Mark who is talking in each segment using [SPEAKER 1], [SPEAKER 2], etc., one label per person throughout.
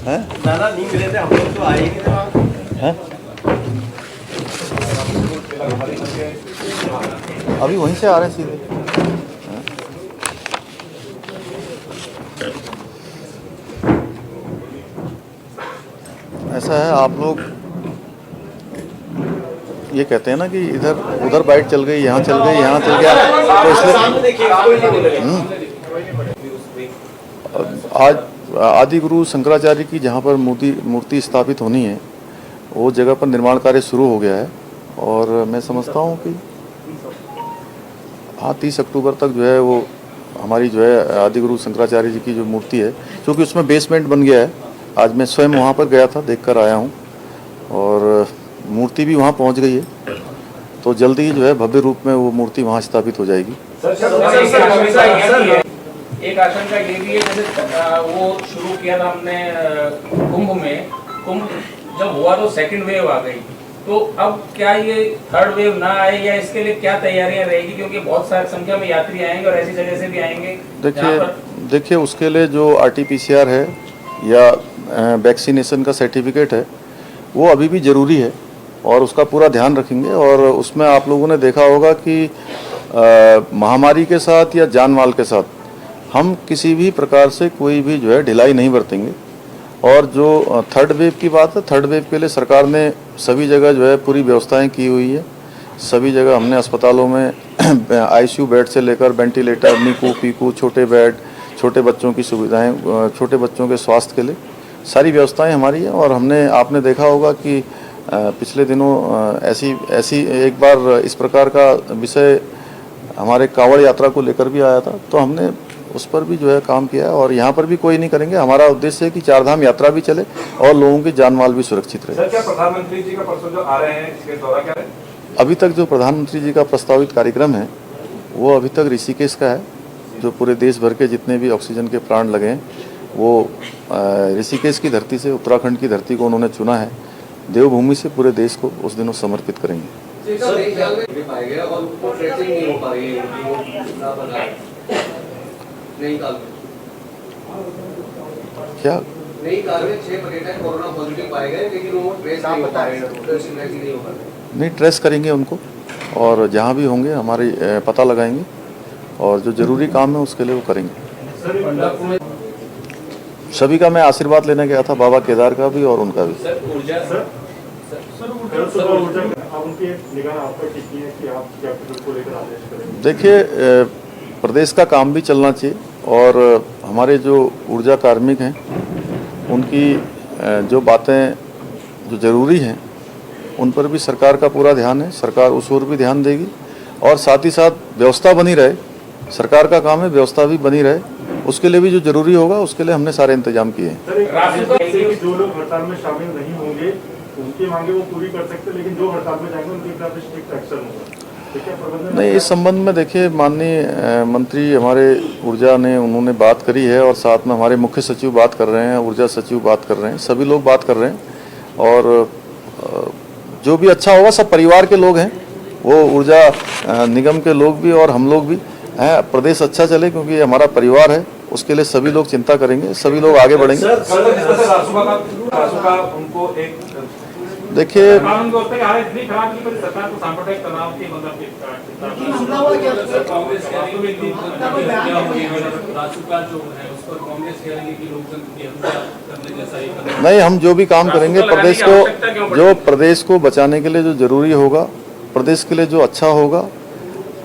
[SPEAKER 1] हैं?
[SPEAKER 2] दादा नहीं मिले थे हम लोग तो आए ही नहीं थे वहाँ।
[SPEAKER 1] हैं? अभी वहीं से आ रहे हैं सीधे। हैं? ऐसा है, आप लोग ये कहते हैं ना कि इधर उधर बाइट चल गई, यहाँ चल गई, यहाँ चल गया, तो इसलिए आज आदि गुरु शंकराचार्य की जहाँ पर मूर्ति स्थापित होनी है, वो जगह पर निर्माण कार्य शुरू हो गया है। और मैं समझता हूँ कि हाँ 30 अक्टूबर तक जो है वो हमारी जो है आदि गुरु शंकराचार्य जी की जो मूर्ति है, क्योंकि उसमें बेसमेंट बन गया है। आज मैं स्वयं वहाँ पर गया था, देख कर आया हूँ, और मूर्ति भी वहाँ पहुँच गई है। तो जल्दी ही जो है भव्य रूप में वो मूर्ति वहाँ स्थापित हो जाएगी।
[SPEAKER 3] एक आशंका ये भी है, जैसे वो शुरू किया था हमने कुंभ में, कुंभ जब हुआ तो सेकंड वेव आ गई, तो अब क्या ये थर्ड वेव ना आए, या इसके लिए क्या तैयारियां रहेगी, क्योंकि बहुत सारी संख्या में यात्री आएंगे और ऐसी जगह से भी आएंगे।
[SPEAKER 1] देखिए उसके लिए जो RT-PCR है या वैक्सीनेशन का सर्टिफिकेट है, वो अभी भी ज़रूरी है और उसका पूरा ध्यान रखेंगे। और उसमें आप लोगों ने देखा होगा कि महामारी के साथ या जान माल के साथ हम किसी भी प्रकार से कोई भी जो है ढिलाई नहीं बरतेंगे। और जो थर्ड वेव की बात है, थर्ड वेव के लिए सरकार ने सभी जगह जो है पूरी व्यवस्थाएं की हुई है। सभी जगह हमने अस्पतालों में ICU बेड से लेकर वेंटिलेटर, नीकू पीकू, छोटे बेड, छोटे बच्चों की सुविधाएं, छोटे बच्चों के स्वास्थ्य के लिए सारी व्यवस्थाएं हमारी है। और आपने देखा होगा कि पिछले दिनों ऐसी एक बार इस प्रकार का विषय हमारे कांवड़ यात्रा को लेकर भी आया था, तो हमने उस पर भी जो है काम किया है। और यहाँ पर भी कोई नहीं करेंगे। हमारा उद्देश्य है कि चारधाम यात्रा भी चले और लोगों की जान माल भी सुरक्षित रहे।
[SPEAKER 4] सर, क्या प्रधानमंत्री जी का परसों जो आ रहे हैं, इसके दौरा क्या है?
[SPEAKER 1] अभी तक जो प्रधानमंत्री जी का प्रस्तावित कार्यक्रम है वो अभी तक ऋषिकेश का है। जो पूरे देश भर के जितने भी ऑक्सीजन के प्लांट लगे हैं वो ऋषिकेश की धरती से, उत्तराखंड की धरती को उन्होंने चुना है। देवभूमि से पूरे देश को उस दिन समर्पित करेंगे। क्या
[SPEAKER 2] नई कार में 6 पर्यटक कोरोना पॉजिटिव पाए गए, लेकिन वो ट्रेस नहीं हो पा रहे हैं,
[SPEAKER 1] नहीं ट्रेस करेंगे उनको, और जहाँ भी होंगे हमारे पता लगाएंगे, और जो जरूरी काम है उसके लिए वो करेंगे। सभी का मैं आशीर्वाद लेने गया था, बाबा केदार का भी और उनका भी। देखिए प्रदेश का काम भी चलना चाहिए, और हमारे जो ऊर्जा कार्मिक हैं उनकी जो बातें जो ज़रूरी हैं उन पर भी सरकार का पूरा ध्यान है। सरकार उस ओर भी ध्यान देगी, और साथ ही साथ व्यवस्था बनी रहे। सरकार का काम है व्यवस्था भी बनी रहे, उसके लिए भी जो जरूरी होगा उसके लिए हमने सारे इंतजाम किए हैं।
[SPEAKER 4] जो लोग हड़ताल में शामिल नहीं होंगे उनकी मांगे वो पूरी कर सकते, लेकिन जो हड़ताल में जाएंगे उनके खिलाफ स्ट्रिक्ट एक्शन होगा।
[SPEAKER 1] नहीं, इस संबंध में देखिए माननीय मंत्री हमारे ऊर्जा ने उन्होंने बात करी है, और साथ में हमारे मुख्य सचिव बात कर रहे हैं, ऊर्जा सचिव बात कर रहे हैं, सभी लोग बात कर रहे हैं। और जो भी अच्छा होगा, सब परिवार के लोग हैं, वो ऊर्जा निगम के लोग भी और हम लोग भी हैं। प्रदेश अच्छा चले क्योंकि ये हमारा परिवार है, उसके लिए सभी लोग चिंता करेंगे, सभी लोग आगे बढ़ेंगे। देखिए नहीं, हम जो भी काम करेंगे प्रदेश को बचाने के लिए जो जरूरी होगा, प्रदेश के लिए जो अच्छा होगा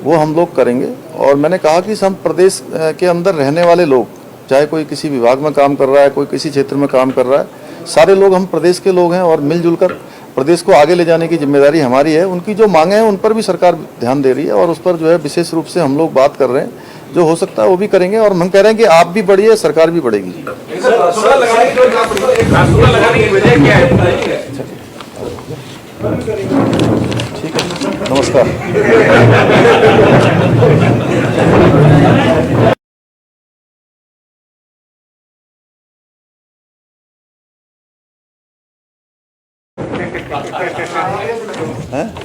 [SPEAKER 1] वो हम लोग करेंगे। और मैंने कहा कि हम प्रदेश के अंदर रहने वाले लोग, चाहे कोई किसी विभाग में काम कर रहा है, कोई किसी क्षेत्र में काम कर रहा है, सारे लोग हम प्रदेश के लोग हैं, और मिलजुल कर प्रदेश को आगे ले जाने की जिम्मेदारी हमारी है। उनकी जो मांगे हैं उन पर भी सरकार ध्यान दे रही है, और उस पर जो है विशेष रूप से हम लोग बात कर रहे हैं। जो हो सकता है वो भी करेंगे, और हम कह रहे हैं कि आप भी बढ़िए, सरकार भी बढ़ेगी। ठीक है, नमस्कार।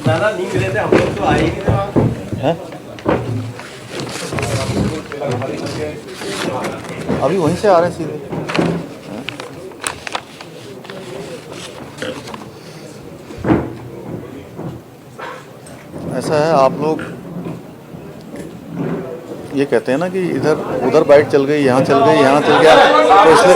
[SPEAKER 2] दादा नहीं मिले थे हम लोग तो आए ही नहीं थे वहाँ।
[SPEAKER 1] हैं? अभी वहीं से आ रहे हैं सीधे। ऐसा है, आप लोग ये कहते हैं ना कि इधर उधर बाइट चल गई, यहाँ चल गई, यहाँ चल गया, तो इसलिए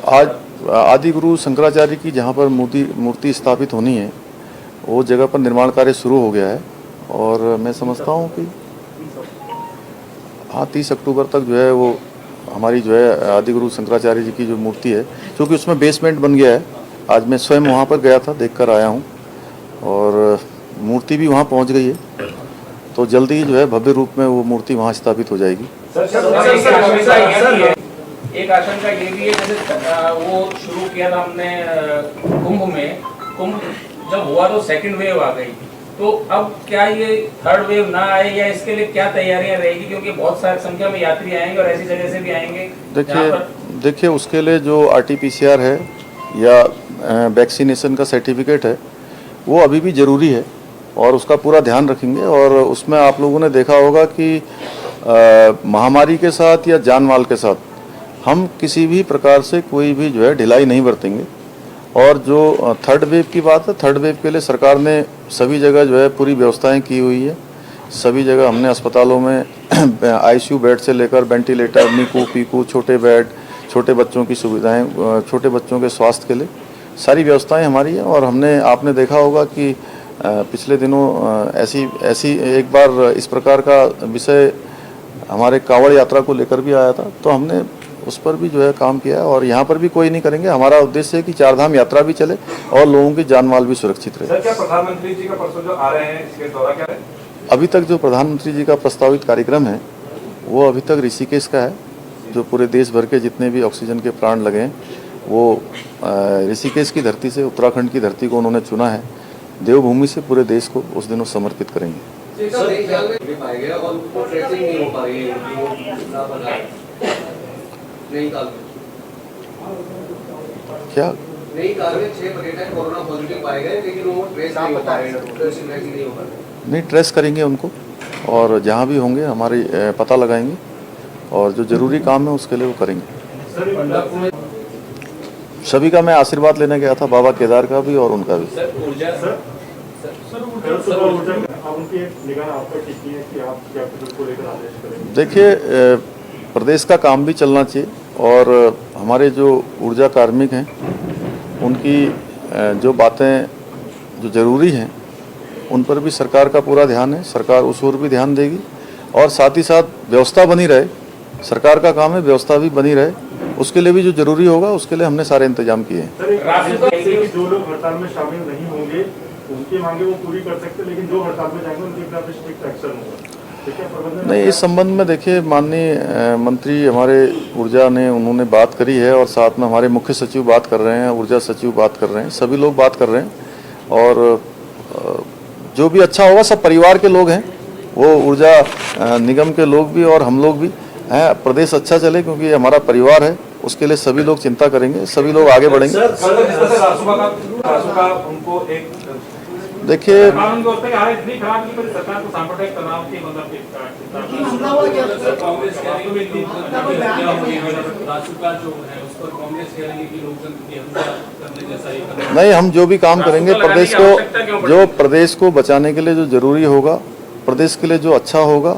[SPEAKER 1] आज आदि गुरु शंकराचार्य की जहाँ पर मूर्ति स्थापित होनी है, वो जगह पर निर्माण कार्य शुरू हो गया है। और मैं समझता हूँ कि हाँ 30 अक्टूबर तक जो है वो हमारी जो है आदि गुरु शंकराचार्य जी की जो मूर्ति है, क्योंकि उसमें बेसमेंट बन गया है। आज मैं स्वयं वहाँ पर गया था, देख कर आया हूँ, और मूर्ति भी वहाँ पहुँच गई है। तो जल्दी ही जो है भव्य रूप में वो मूर्ति वहाँ स्थापित हो जाएगी।
[SPEAKER 3] एक आशंका ये भी है, जैसे वो शुरू किया था हमने कुंभ जब हुआ तो सेकंड वेव आ गई, तो अब क्या ये थर्ड वेव ना आए, या इसके लिए क्या तैयारियां रहेगी, क्योंकि बहुत सारी संख्या में यात्री आएंगे और ऐसी जगह से भी आएंगे।
[SPEAKER 1] देखिए उसके लिए जो RT-PCR है या वैक्सीनेशन का सर्टिफिकेट है, वो अभी भी ज़रूरी है और उसका पूरा ध्यान रखेंगे। और उसमें आप लोगों ने देखा होगा कि महामारी के साथ या जान माल के साथ हम किसी भी प्रकार से कोई भी जो है ढिलाई नहीं बरतेंगे। और जो थर्ड वेव की बात है, थर्ड वेव के लिए सरकार ने सभी जगह जो है पूरी व्यवस्थाएं की हुई है। सभी जगह हमने अस्पतालों में ICU बेड से लेकर वेंटिलेटर, नीकू पीकू, छोटे बेड, छोटे बच्चों की सुविधाएं, छोटे बच्चों के स्वास्थ्य के लिए सारी व्यवस्थाएं हमारी हैं। और आपने देखा होगा कि पिछले दिनों ऐसी एक बार इस प्रकार का विषय हमारे कांवड़ यात्रा को लेकर भी आया था, तो हमने उस पर भी जो है काम किया है। और यहाँ पर भी कोई नहीं करेंगे। हमारा उद्देश्य है कि 4 धाम यात्रा भी चले और लोगों की जान माल भी सुरक्षित रहे।
[SPEAKER 5] सर, क्या प्रधानमंत्री जी का परसों जो आ रहे हैं, इसके दौरा क्या है?
[SPEAKER 1] अभी तक जो प्रधानमंत्री जी का प्रस्तावित कार्यक्रम है, वो अभी तक ऋषिकेश का है। जो पूरे देश भर के जितने भी ऑक्सीजन के प्लांट लगे हैं, वो ऋषिकेश की धरती से, उत्तराखंड की धरती को उन्होंने चुना है। देवभूमि से पूरे देश को उस दिन समर्पित करेंगे। क्या
[SPEAKER 2] नई कार में 6 पर्यटक कोरोना पॉजिटिव पाए गए, लेकिन वो ट्रेस नहीं हो पा रहे हैं।
[SPEAKER 1] नहीं, ट्रेस करेंगे उनको, और जहाँ भी होंगे हमारे पता लगाएंगे, और जो जरूरी काम है उसके लिए वो करेंगे। सभी का मैं आशीर्वाद लेने गया था, बाबा केदार का भी और उनका भी। देखिए, प्रदेश का काम भी चलना चाहिए, और हमारे जो ऊर्जा कार्मिक हैं उनकी जो बातें जो ज़रूरी हैं उन पर भी सरकार का पूरा ध्यान है। सरकार उस ओर भी ध्यान देगी, और साथ ही साथ व्यवस्था बनी रहे। सरकार का काम है व्यवस्था भी बनी रहे, उसके लिए भी जो जरूरी होगा उसके लिए हमने सारे इंतजाम किए हैं।
[SPEAKER 4] जो लोग हड़ताल में शामिल नहीं होंगे उनकी मांगे वो पूरी कर सकते, लेकिन जो हड़ताल में जाएंगे उनके खिलाफ स्ट्रिक्ट एक्शन होगा।
[SPEAKER 1] नहीं, इस संबंध में देखिए माननीय मंत्री हमारे ऊर्जा ने उन्होंने बात करी है, और साथ में हमारे मुख्य सचिव बात कर रहे हैं, ऊर्जा सचिव बात कर रहे हैं, सभी लोग बात कर रहे हैं। और जो भी अच्छा होगा, सब परिवार के लोग हैं, वो ऊर्जा निगम के लोग भी और हम लोग भी हैं। प्रदेश अच्छा चले क्योंकि ये हमारा परिवार है, उसके लिए सभी लोग चिंता करेंगे, सभी लोग आगे बढ़ेंगे। देखिए, नहीं, हम जो भी काम करेंगे प्रदेश को बचाने के लिए जो जरूरी होगा, प्रदेश के लिए जो अच्छा होगा,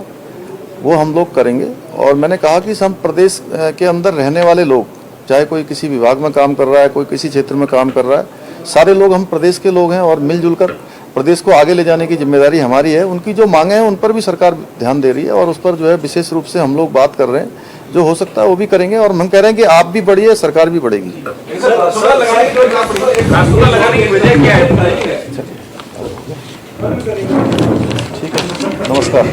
[SPEAKER 1] वो हम लोग करेंगे। और मैंने कहा कि हम प्रदेश के अंदर रहने वाले लोग, चाहे कोई किसी विभाग में काम कर रहा है, कोई किसी क्षेत्र में काम कर रहा है, सारे लोग हम प्रदेश के लोग हैं, और मिलजुल कर प्रदेश को आगे ले जाने की जिम्मेदारी हमारी है। उनकी जो मांगे हैं उन पर भी सरकार ध्यान दे रही है, और उस पर जो है विशेष रूप से हम लोग बात कर रहे हैं। जो हो सकता है वो भी करेंगे, और हम कह रहे हैं कि आप भी बढ़िए, सरकार भी बढ़ेगी। ठीक है, नमस्कार।